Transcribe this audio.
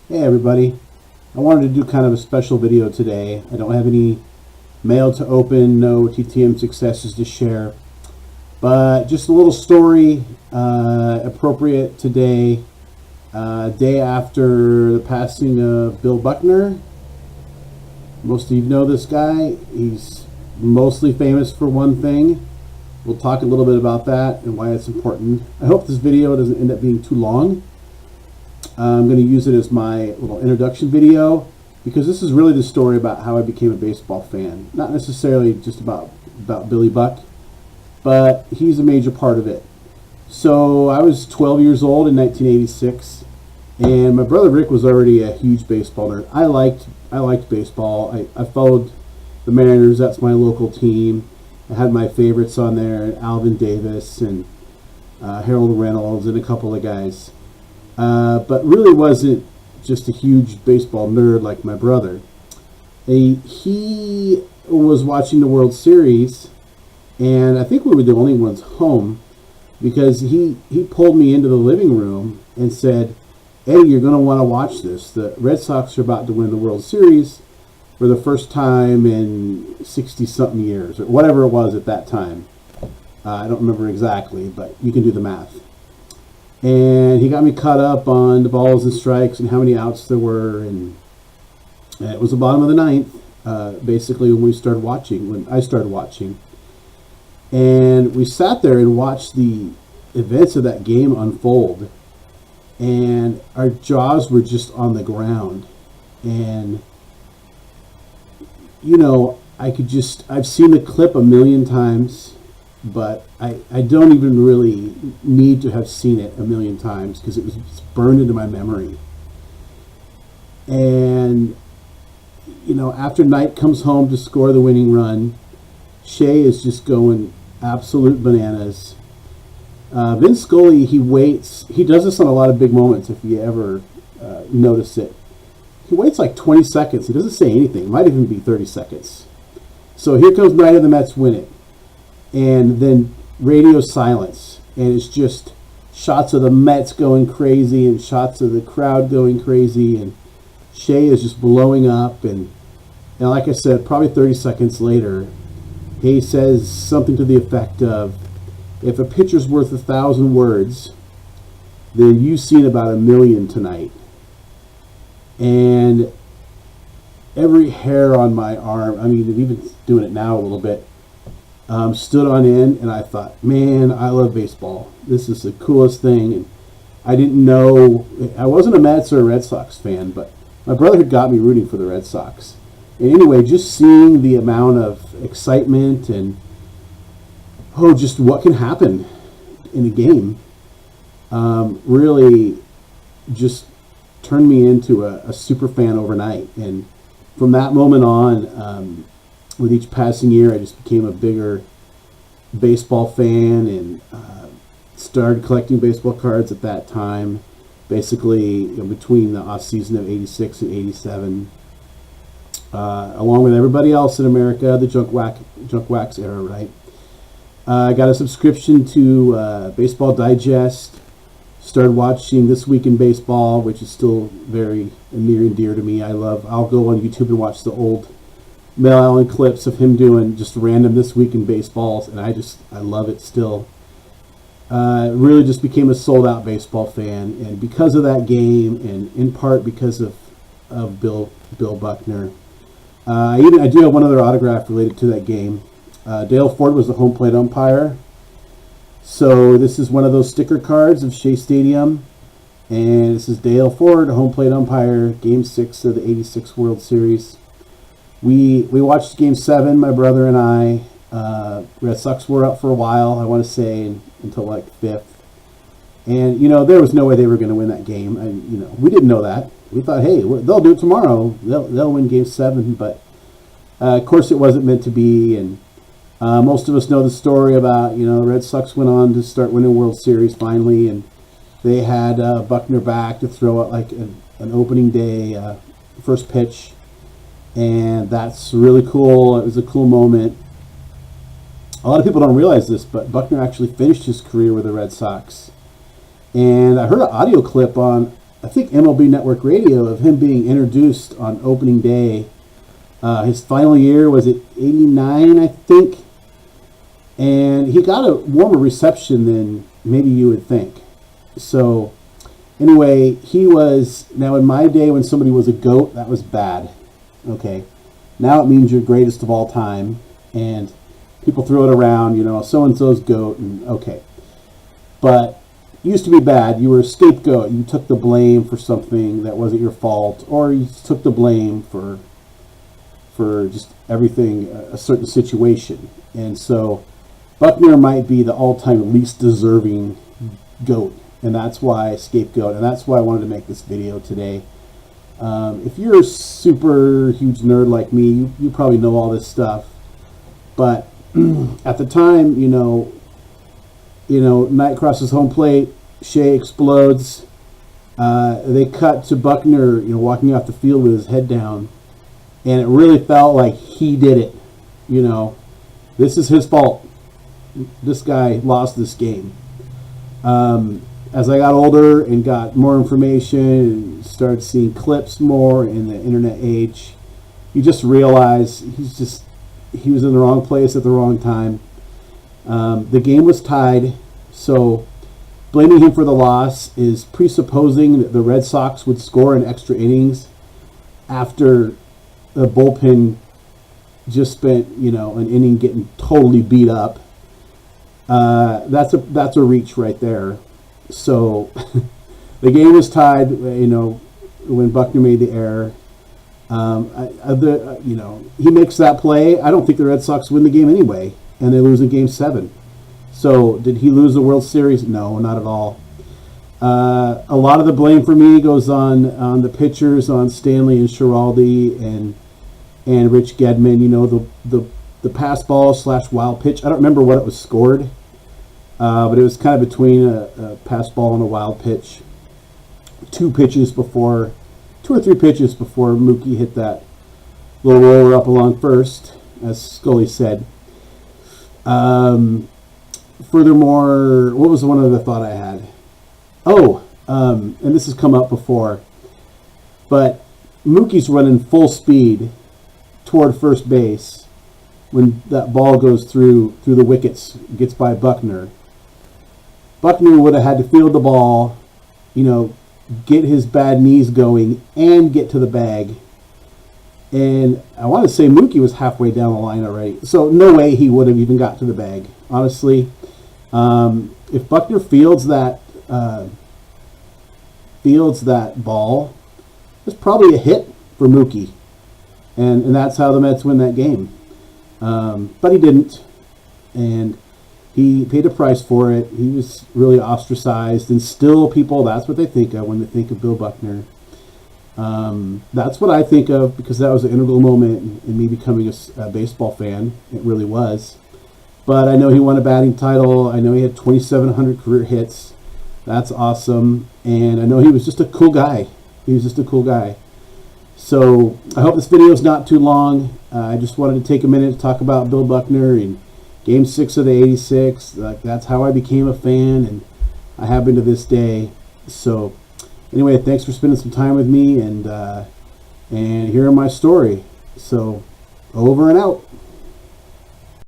Hey everybody, I wanted to do kind of a special video today. I don't have any mail to open, no TTM successes to share, but just a little story appropriate today, day after the passing of Bill Buckner. Most of you know this guy. He's mostly famous for one thing. We'll talk a little bit about that and why it's important. I hope this video doesn't end up being too long. I'm going to use it as my little introduction video because this is really the story about how I became a baseball fan. Not necessarily just about Billy Buck, but he's a major part of it. So I was 12 years old in 1986, and my brother Rick was already a huge baseball nerd. I liked baseball. I followed the Mariners. That's my local team. I had my favorites on there, Alvin Davis and Harold Reynolds and a couple of guys. But really wasn't just a huge baseball nerd like my brother. He was watching the World Series, and I think we were the only ones home because he pulled me into the living room and said, "Eddie, you're going to want to watch this. The Red Sox are about to win the World Series for the first time in 60-something years," or whatever it was at that time. I don't remember exactly, but you can do the math. And he got me caught up on the balls and strikes and how many outs there were. And it was the bottom of the ninth, basically, when I started watching. And we sat there and watched the events of that game unfold. And our jaws were just on the ground. And, I've seen the clip a million times, but I don't even really need to have seen it a million times because it was burned into my memory. And, after Knight comes home to score the winning run, Shea is just going absolute bananas. Vince Scully, he waits. He does this on a lot of big moments if you ever notice it. He waits like 20 seconds. He doesn't say anything. It might even be 30 seconds. So here comes Knight and the Mets win it. And then radio silence, and it's just shots of the Mets going crazy and shots of the crowd going crazy, and Shea is just blowing up. And like I said, probably 30 seconds later, he says something to the effect of, "If a pitcher's worth 1,000 words, then you've seen about 1,000,000 tonight." And every hair on my arm, even doing it now a little bit, stood on end, and I thought, man, I love baseball. This is the coolest thing. And I didn't know, I wasn't a Mets or a Red Sox fan, but my brother had got me rooting for the Red Sox. And anyway, just seeing the amount of excitement and, just what can happen in a game, really just turned me into a super fan overnight. And from that moment on, with each passing year, I just became a bigger baseball fan and started collecting baseball cards at that time, basically between the off season of 86 and 87, along with everybody else in America, the junk wax era, right? I got a subscription to Baseball Digest, started watching This Week in Baseball, which is still very near and dear to me. I'll go on YouTube and watch the old Mel Allen clips of him doing just random This Week in Baseballs, and I love it still. Really just became a sold-out baseball fan, and because of that game, and in part because of Bill Buckner, I do have one other autograph related to that game. Dale Ford was the home plate umpire, so this is one of those sticker cards of Shea Stadium, and this is Dale Ford, home plate umpire, Game 6 of the 86 World Series. We watched Game 7, my brother and I. Red Sox were up for a while, I want to say, until like 5th. And, there was no way they were going to win that game. And, we didn't know that. We thought, hey, they'll do it tomorrow. They'll win Game 7. But, of course, it wasn't meant to be. And most of us know the story about, the Red Sox went on to start winning World Series finally. And they had Buckner back to throw out like an opening day first pitch. And that's really cool. It was a cool moment. A lot of people don't realize this, but Buckner actually finished his career with the Red Sox. And I heard an audio clip on I think MLB Network Radio, of him being introduced on opening day. His final year was at 89, I think. And he got a warmer reception than maybe you would think. So, anyway, he was, now in my day when somebody was a GOAT, that was bad. Okay. Now it means you're greatest of all time. And people throw it around, so-and-so's GOAT, and okay. But it used to be bad. You were a scapegoat. You took the blame for something that wasn't your fault, or you took the blame for just everything, a certain situation. And so Buckner might be the all-time least deserving GOAT, and that's why scapegoat, and that's why I wanted to make this video today. If you're a super huge nerd like me, you probably know all this stuff. But at the time, Knight crosses home plate, Shea explodes. They cut to Buckner, walking off the field with his head down, and it really felt like he did it. This is his fault. This guy lost this game. As I got older and got more information and started seeing clips more in the internet age, you just realize he was in the wrong place at the wrong time. The game was tied, so blaming him for the loss is presupposing that the Red Sox would score in extra innings after the bullpen just spent, an inning getting totally beat up. That's a reach right there. So the game was tied, when Buckner made the error. He makes that play. I don't think the Red Sox win the game anyway, and they lose in Game 7. So did he lose the World Series? No, not at all. A lot of the blame for me goes on the pitchers, on Stanley and Schiraldi and Rich Gedman. The pass ball / wild pitch. I don't remember what it was scored, but it was kind of between a pass ball and a wild pitch. 2 or 3 pitches before Mookie hit that little roller up along first, as Scully said. Furthermore, what was one other thought I had? And this has come up before, but Mookie's running full speed toward first base when that ball goes through the wickets, gets by Buckner. Buckner would have had to field the ball, get his bad knees going, and get to the bag. And I want to say Mookie was halfway down the line already. So no way he would have even got to the bag. Honestly, if Buckner fields that ball, it's probably a hit for Mookie. And that's how the Mets win that game. But he didn't. And he paid a price for it. He was really ostracized. And still that's what they think of when they think of Bill Buckner. That's what I think of, because that was an integral moment in me becoming a baseball fan. It really was. But I know he won a batting title. I know he had 2,700 career hits. That's awesome. And I know he was just a cool guy. So I hope this video is not too long. I just wanted to take a minute to talk about Bill Buckner and Game 6 of the 86. That's how I became a fan, and I have been to this day. So anyway, thanks for spending some time with me and hearing my story. So over and out.